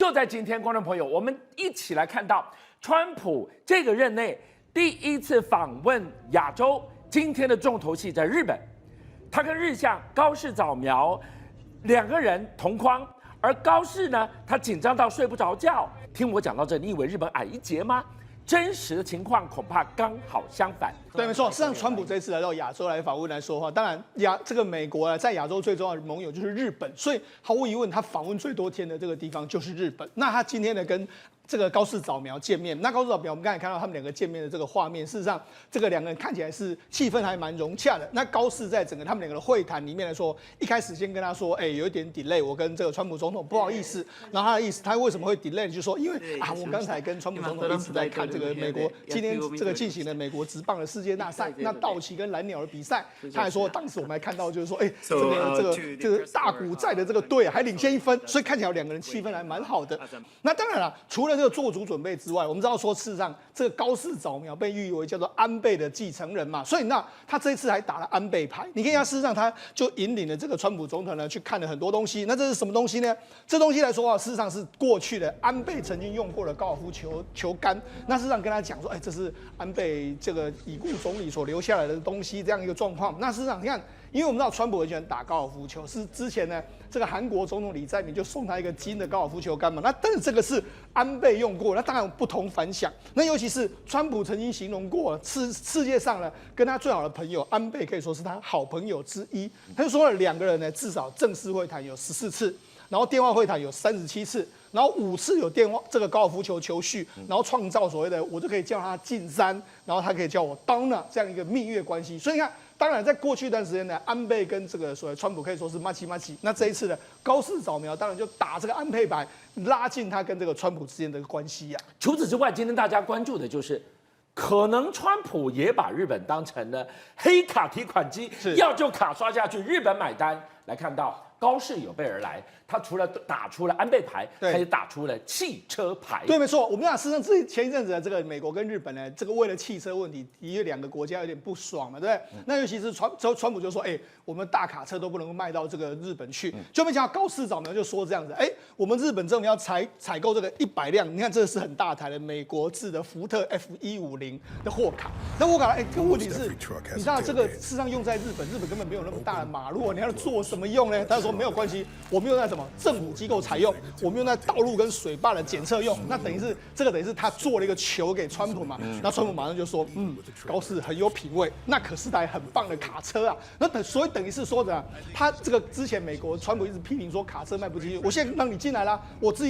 就在今天，观众朋友，我们一起来看到川普这个任内第一次访问亚洲。今天的重头戏在日本，他跟日相高市早苗两个人同框，而高市呢，他紧张到睡不着觉。听我讲到这，你以为日本矮一截吗？真实的情况恐怕刚好相反。对，没错。事实上，川普这次来到亚洲来访问来说的话，当然这个美国在亚洲最重要的盟友就是日本，所以毫无疑问，他访问最多天的这个地方就是日本。那他今天呢，跟这个高市早苗见面。那高市早苗，我们刚才看到他们两个见面的这个画面，事实上，这个两个人看起来是气氛还蛮融洽的。那高市在整个他们两个的会谈里面来说，一开始先跟他说，有一点 delay， 我跟这个川普总统不好意思。然后他的意思，他为什么会 delay， 就是说，因为我刚才跟川普总统一直在看这个美国今天这个进行的美国职棒的世界大赛，那道奇跟蓝鸟的比赛，他还说当时我们还看到就是说，这个大谷在的这个队还领先1分，所以看起来两个人气氛还蛮好的。那当然了，除了这个做足准备之外，我们知道说，事实上这个高市早苗被誉为叫做安倍的继承人嘛，所以那他这一次还打了安倍牌。你看一下，事实上他就引领了这个川普总统呢去看了很多东西。那这是什么东西呢？这东西来说啊，事实上是过去的安倍曾经用过的高尔夫球杆。那事实上跟他讲说，这是安倍这个已故总理所留下来的东西，这样一个状况。那事实上你看，因为我们知道川普很喜欢打高尔夫球，是之前呢这个韩国总统李在明就送他一个金的高尔夫球杆嘛。那但是这个是安倍用过，那当然有不同凡响。那尤其是川普曾经形容过，世界上呢跟他最好的朋友安倍可以说是他好朋友之一。他就说了两个人呢至少正式会谈有14次，然后电话会谈有37次。然后5次有电话这个高尔夫球球序，然后创造所谓的我就可以叫他进山，然后他可以叫我 Donna 这样一个蜜月关系。所以你看，当然在过去一段时间呢，安倍跟这个所谓川普可以说是麻吉。那这一次呢，高市早苗当然就打这个安倍牌，拉近他跟这个川普之间的关系呀。除此之外，今天大家关注的就是，可能川普也把日本当成了黑卡提款机，要就卡刷下去，日本买单。来看到高市有备而来，他除了打出了安倍牌，他也打出了汽车牌。对，没错。我们讲，事实上，前一阵子的这个美国跟日本呢，这个为了汽车问题，的确两个国家有点不爽嘛，对不对？那尤其是川普就说，我们大卡车都不能够卖到这个日本去，就没想到高市早苗就说这样子，我们日本政府要采购这个100辆，你看这是很大台的美国制的福特 F150的货卡。那货卡，这个问题是，你知道这个事实上用在日本根本没有那么大的马路，你要做什么用呢？他说没有关系，我们用在什么政府机构采用，我们用在道路跟水坝的检测用。那等于是他做了一个球给川普嘛，那川普马上就说，高市很有品味，那可是台很棒的卡车啊。那所以等于是说着，他这个之前美国川普一直批评说卡车卖不进去，我现在让你进来啦，我自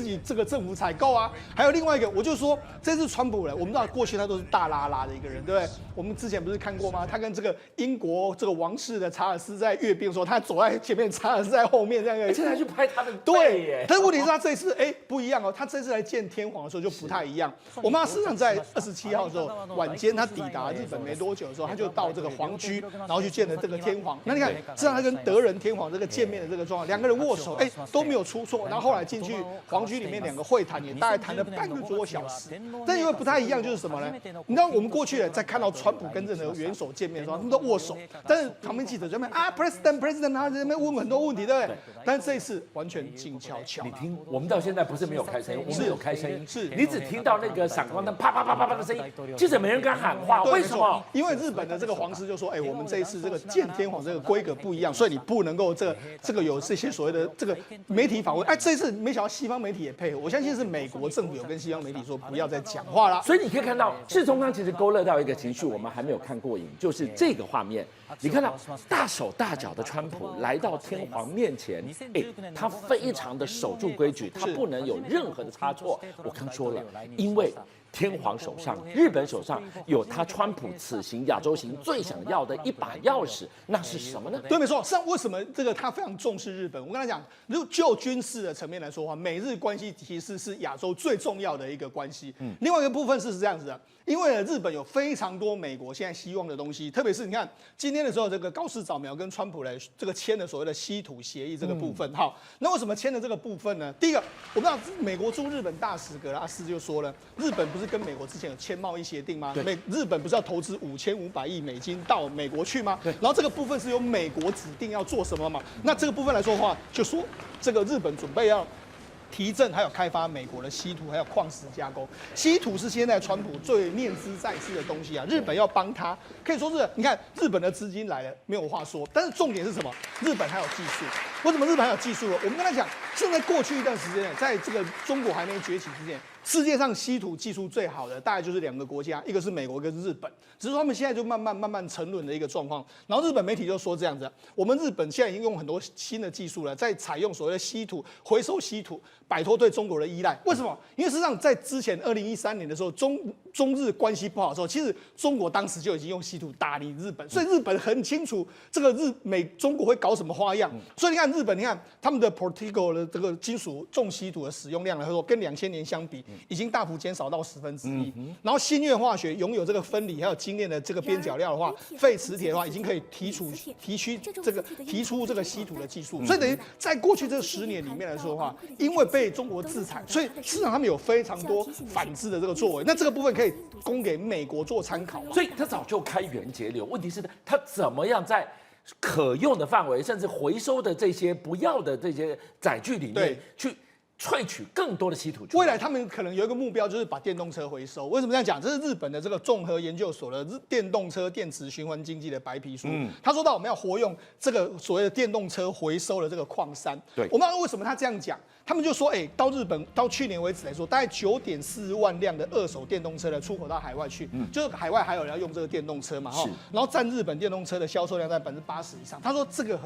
己这个政府采购啊。还有另外一个，我就说这次川普我们知道过去他都是大拉拉的一个人，对不对？我们之前不是看过吗？他跟这个英国这个王室的查尔斯在阅兵的时候，他走在前面，查尔斯在后面，这样而且他去拍他的对耶。但是问题是，他这一次不一样哦，他这次来见天皇的时候就不太一样。我们事实上在27号的时候晚间，他抵达日本没多久的时候，他就到这个皇居，然后去见了这个天皇。那你看，事实上他跟德仁天皇这个见面的这个状况，两个人握手，都没有出错。然后后来进去皇居里面两个会谈，也大概谈了半个多小时。但因为不太一样，就是什么呢？你知道我们过去在看到川普跟任何元首见面的时候，他们都握手，但是旁边记者在那边President， 他在那边问很多问题，对不对？但是这一次完全静悄悄。你听，我们到现在不是没有开声音，我们有开声音，是你只听到那个闪光灯啪啪啪啪啪的声音，记者没人敢喊话，为什么？因为日本的这个皇室就说，我们这一次这个见天皇这个规格不一样，所以你不能够这个有这些所谓的这个媒体访问。这一次没想到西方媒体也配合，我相信是美国政府有跟西方媒体说不要再讲话啦。所以你可以看到，志忠刚其实勾勒到一个情绪，我们还没有看过瘾，就是这个画面。你看到大手大脚的川普来到天皇面前，他非常的守住规矩，他不能有任何的差错。我刚说了，因为天皇手上，日本手上有他川普此行亚洲行最想要的一把钥匙，那是什么呢？对，没错。实际上，为什么这个他非常重视日本？我跟他讲，如果就军事的层面来说的话，美日关系其实是亚洲最重要的一个关系。另外一个部分是这样子的，因为日本有非常多美国现在希望的东西，特别是你看今天的时候，这个高市早苗跟川普来这个签的所谓的稀土协议这个部分。好，那为什么签的这个部分呢？第一个，我们知道美国驻日本大使格拉斯就说了，日本不是跟美国之前有签贸易协定吗？日本不是要投资5500亿美金到美国去吗？然后这个部分是由美国指定要做什么嘛？那这个部分来说的话，就说这个日本准备要提振还有开发美国的稀土还有矿石加工。稀土是现在川普最念兹在兹的东西啊，日本要帮他，可以说是你看日本的资金来了没有话说，但是重点是什么？日本还有技术。为什么日本还有技术呢？我们跟他讲，现在过去一段时间，在这个中国还没崛起之前，世界上稀土技术最好的大概就是2个国家，一个是美国，一个是日本。只是说他们现在就慢慢沉沦的一个状况。然后日本媒体就说这样子，我们日本现在已经用很多新的技术了，在采用所谓的稀土回收稀土，摆脱对中国的依赖。为什么？因为事实上在之前2013年的时候，中日关系不好的时候，其实中国当时就已经用稀土打离日本，所以日本很清楚这个中国会搞什么花样。所以你看日本，你看他们的 Portigo 的这个金属重稀土的使用量来说，跟2000年相比，已经大幅减少到1/10。然后新月化学拥有这个分离还有精炼的这个边角料的话，废磁铁的话，已经可以提出这个稀土的技术。所以等于在过去这10年里面来说的话，因为被中国制裁，所以市场他们有非常多反制的这个作为。那这个部分可以供给美国做参考嘛？所以他早就开源节流，问题是他怎么样在可用的范围，甚至回收的这些不要的这些载具里面去萃取更多的稀土。未来他们可能有一个目标，就是把电动车回收。为什么这样讲？这是日本的这个综合研究所的电动车电池循环经济的白皮书。他说到我们要活用这个所谓的电动车回收的这个矿山。对，我们为什么他这样讲？他们就说，到日本到去年为止来说，大概9.4万辆的2手电动车的出口到海外去，就是海外还有人要用这个电动车嘛，然后占日本电动车的销售量在80%以上。他说这个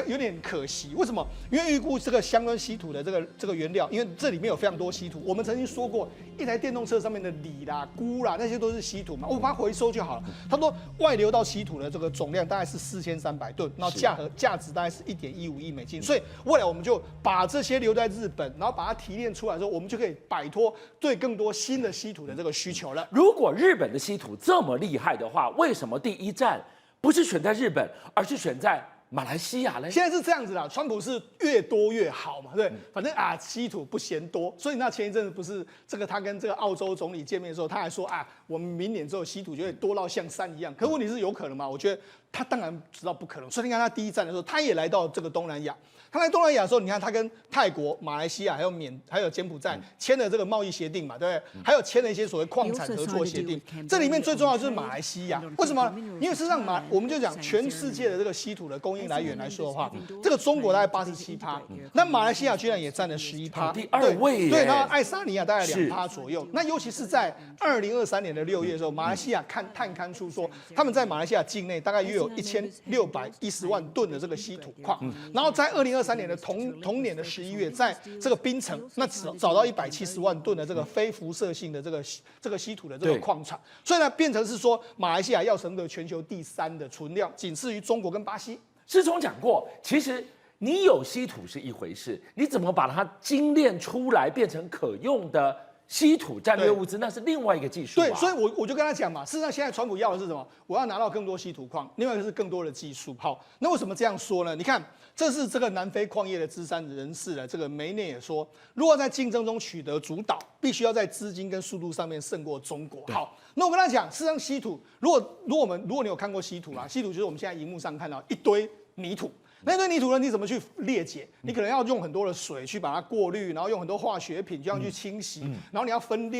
有点可惜，为什么？因为预估这个相关稀土的这个原料，因为这里面有非常多稀土。我们曾经说过，一台电动车上面的锂啦、钴啦，那些都是稀土嘛，我把它回收就好了。他说外流到稀土的这个总量大概是4300吨，然后价值大概是1.15亿美金。所以未来我们就把这些留在日本，然后把它提炼出来之后，我们就可以摆脱对更多新的稀土的这个需求了。如果日本的稀土这么厉害的话，为什么第一站不是选在日本，而是选在马来西亚呢？现在是这样子啦，川普是越多越好嘛，对，反正稀土不嫌多，所以那前一阵子不是这个他跟这个澳洲总理见面的时候，他还说我们明年之后稀土就会多到像山一样。可问题是有可能吗？我觉得他当然知道不可能。所以你看他第一站的时候，他也来到这个东南亚。他来东南亚的时候，你看他跟泰国、马来西亚还有柬埔寨签了这个贸易协定嘛，对不对？还有签了一些所谓矿产合作协定。这里面最重要的就是马来西亚，为什么？因为事实上我们就讲全世界的这个稀土的供应来源来说的话，这个中国大概87%，那马来西亚居然也占了11%，第2位。对，然后爱沙尼亚大概2%左右。那尤其是在2023年的6月的时候，马来西亚探勘出说，他们在马来西亚境内大概约有1610万吨的这个稀土矿，然后在2023年的同年的11月，在这个槟城那找到170万吨的这个非辐射性的这个稀土的这个矿产，所以呢变成是说马来西亚要成为全球第3的存量，仅次于中国跟巴西。师聪讲过，其实你有稀土是一回事，你怎么把它精炼出来变成可用的稀土战略物资，那是另外一个技术。对，所以我就跟他讲嘛，事实上现在川普要的是什么？我要拿到更多稀土矿，另外一个是更多的技术。好，那为什么这样说呢？你看，这是这个南非矿业的资深人士的这个梅内也说，如果在竞争中取得主导，必须要在资金跟速度上面胜过中国。好，那我跟他讲，事实上稀土，如果你有看过稀土啦，稀土就是我们现在荧幕上看到一堆泥土。那一堆泥土呢？你怎么去裂解？你可能要用很多的水去把它过滤，然后用很多化学品这样去清洗，然后你要分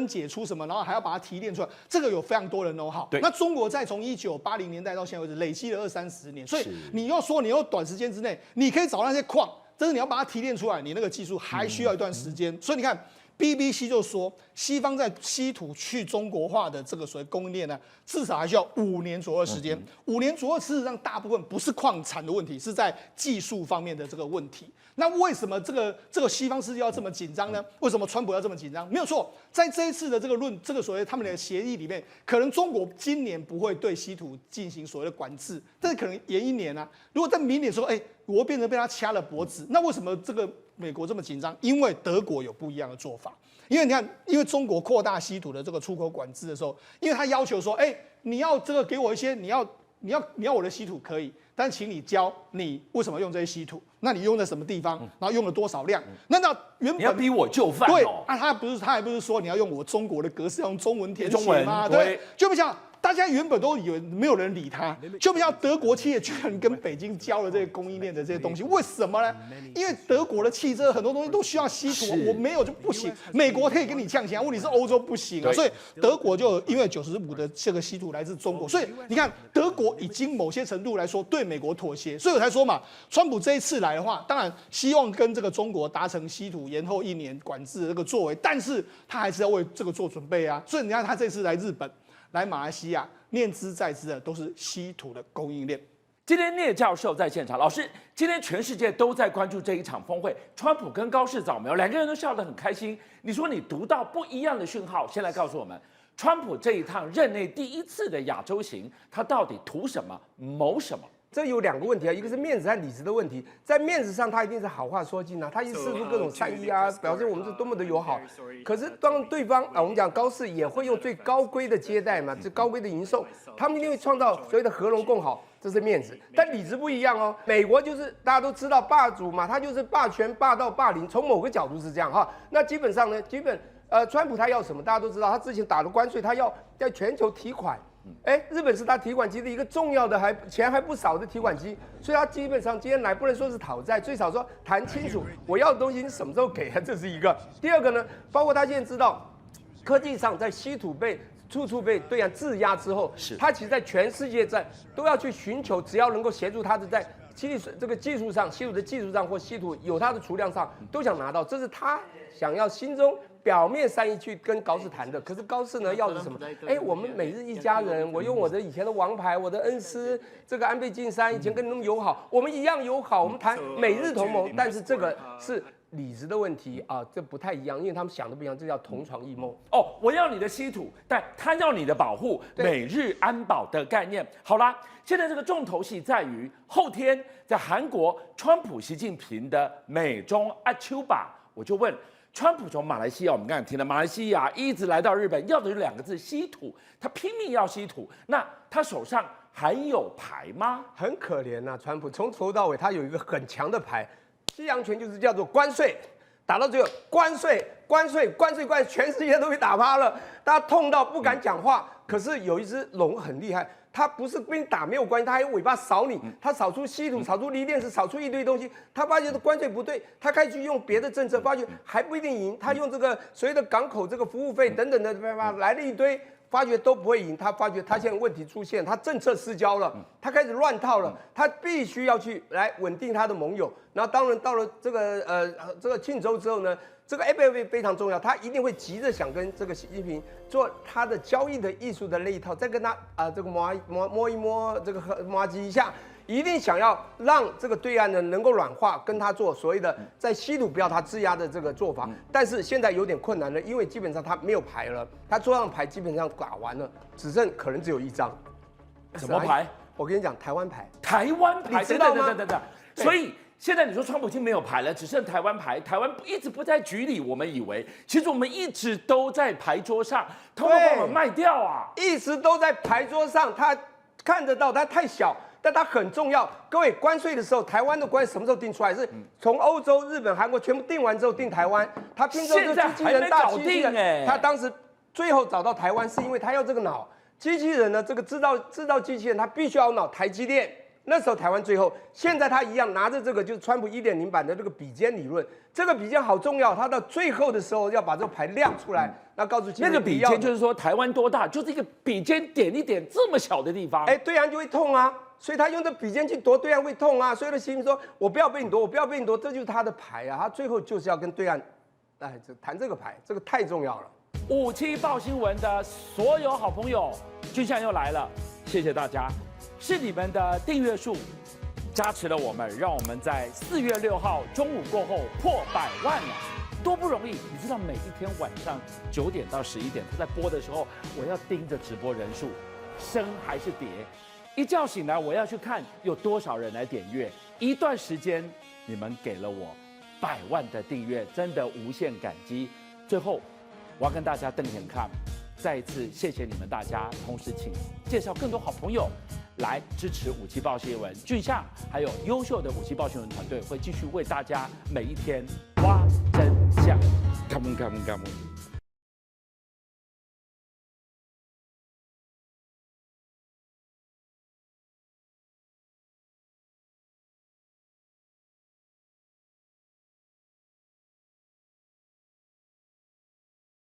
解出什么，然后还要把它提炼出来。这个有非常多的 know how。那中国在从1980年代到现在为止，累积了20-30年，所以你要说你要短时间之内你可以找到那些矿，但是你要把它提炼出来，你那个技术还需要一段时间。所以你看。BBC 就说，西方在稀土去中国化的这个所谓供应链呢，至少还需要5年左右的时间。5年左右，事实上大部分不是矿产的问题，是在技术方面的这个问题。那为什么这个西方世界要这么紧张呢？为什么川普要这么紧张？没有错，在这一次的这个所谓他们的协议里面，可能中国今年不会对稀土进行所谓的管制，但是可能延1年啊。如果在明年说，我会变成被他掐了脖子，那为什么这个美国这么紧张？因为德国有不一样的做法。因为你看，因为中国扩大稀土的这个出口管制的时候，因为他要求说，你要这个给我一些，你要我的稀土可以，但请你教你为什么用这些稀土，那你用在什么地方，然后用了多少量？那原本你要逼我就范对他还不是说你要用我中国的格式，要用中文填写吗？对，就不想大家原本都以为没有人理他，就没想到德国企业居然跟北京交了这个供应链的这些东西，为什么呢？因为德国的汽车很多东西都需要稀土，我没有就不行。美国可以跟你呛钱，问题是欧洲不行啊，所以德国就因为95%的这个稀土来自中国，所以你看德国已经某些程度来说对美国妥协，所以我才说嘛，川普这一次来的话，当然希望跟这个中国达成稀土延后1年管制的这个作为，但是他还是要为这个做准备啊。所以你看他这次来日本、来马来西亚，念兹在兹的都是稀土的供应链。今天聂教授在现场，老师，今天全世界都在关注这一场峰会，川普跟高市早苗两个人都笑得很开心。你说你读到不一样的讯号，先来告诉我们，川普这一趟任内第一次的亚洲行，他到底图什么、谋什么？这有2个问题啊，一个是面子和里子的问题。在面子上，他一定是好话说尽啊，他一释出各种善意啊，表示我们是多么的友好。可是当对方啊，我们讲高市也会用最高规的接待嘛，这高规的营售，他们一定会创造所谓的和融共好，这是面子。但里子不一样哦，美国就是大家都知道霸主嘛，他就是霸权、霸道、霸凌，从某个角度是这样哈。那基本上呢，川普他要什么，大家都知道，他之前打的关税，他要在全球提款。日本是他提款机的一个重要的钱还不少的提款机，所以他基本上今天来不能说是讨债，最少说谈清楚我要的东西你什么时候给啊，这是一个。第二个呢，包括他现在知道科技上在稀土处处被对岸质押之后，他其实在全世界都要去寻求，只要能够协助他的在这个技术上、稀土的技术上或稀土有它的储量上，都想拿到，这是他想要心中表面善意去跟高市谈的。可是高市呢要的是什么？我们美日一家人，我用我的以前的王牌，我的恩师这个安倍晋三，以前跟你那么友好，我们一样友好，我们谈美日同盟，但是这个是里子的问题啊，这不太一样，因为他们想的不一样，这叫同床异梦。哦，我要你的稀土，但他要你的保护，美日安保的概念。好啦，现在这个重头戏在于后天在韩国，川普、习近平的美中阿丘吧，我就问。川普从马来西亚，我们刚才听了，马来西亚一直来到日本，要的就2个字：稀土。他拼命要稀土，那他手上还有牌吗？很可怜呐，川普从头到尾他有一个很强的牌，西洋拳就是叫做关税，打到最后关税，全世界都被打趴了，大家痛到不敢讲话。可是有一只龙很厉害。他不是跟你打没有关系，他还有尾巴扫你，他扫出稀土，扫出锂电池，扫出一堆东西。他发觉关税不对，他开始去用别的政策，发觉还不一定赢。他用这个所谓的港口这个服务费等等的，来了一堆，发觉都不会赢。他发觉他现在问题出现，他政策失焦了，他开始乱套了，他必须要去来稳定他的盟友。然后当然到了这个庆州之后呢？这个 FFA 非常重要，他一定会急着想跟这个习近平做他的交易的艺术的那一套，再跟他这个摸一摸这个摸机一下，一定想要让这个对岸呢能够软化，跟他做所谓的在稀土不要他质押的这个做法。但是现在有点困难了，因为基本上他没有牌了，他桌上牌基本上打完了，只剩可能只有1张。什么牌？我跟你讲，台湾牌。台湾牌，你知道吗？对。所以。现在你说川普已经没有牌了，只剩台湾牌。台湾一直不在局里，我们以为，其实我们一直都在牌桌上，偷偷把我们卖掉啊！一直都在牌桌上，他看得到，它太小，但它很重要。各位，关税的时候，台湾的关税什么时候定出来？是从欧洲、日本、韩国全部定完之后定台湾。他拼凑这个机器人大机器人，他当时最后找到台湾，是因为他要这个脑机器人呢，这个制造机器人，他必须要脑台积电。那时候台湾最后，现在他一样拿着这个就是川普1.0版的这个比肩理论，这个比肩好重要，他到最后的时候要把这个牌亮出来，那告诉那个比肩就是说台湾多大，就是一个比肩点一点这么小的地方，对岸就会痛啊，所以他用这比肩去夺对岸会痛啊，所以呢，习近平说我不要被你夺，我不要被你夺，这就是他的牌啊，他最后就是要跟对岸，谈这个牌，这个太重要了。57报新闻的所有好朋友，俊相又来了，谢谢大家。是你们的订阅数加持了我们，让我们在4月6号中午过后破100万了，多不容易！你知道每一天晚上9点到11点，他在播的时候，我要盯着直播人数升还是跌，一觉醒来我要去看有多少人来点阅。一段时间你们给了我100万的订阅，真的无限感激。最后我要跟大家瞪眼看，再一次谢谢你们大家，同时请介绍更多好朋友来支持57报新闻，俊相还有优秀的57报新闻团队会继续为大家每一天挖真相。Come on, come on, come on.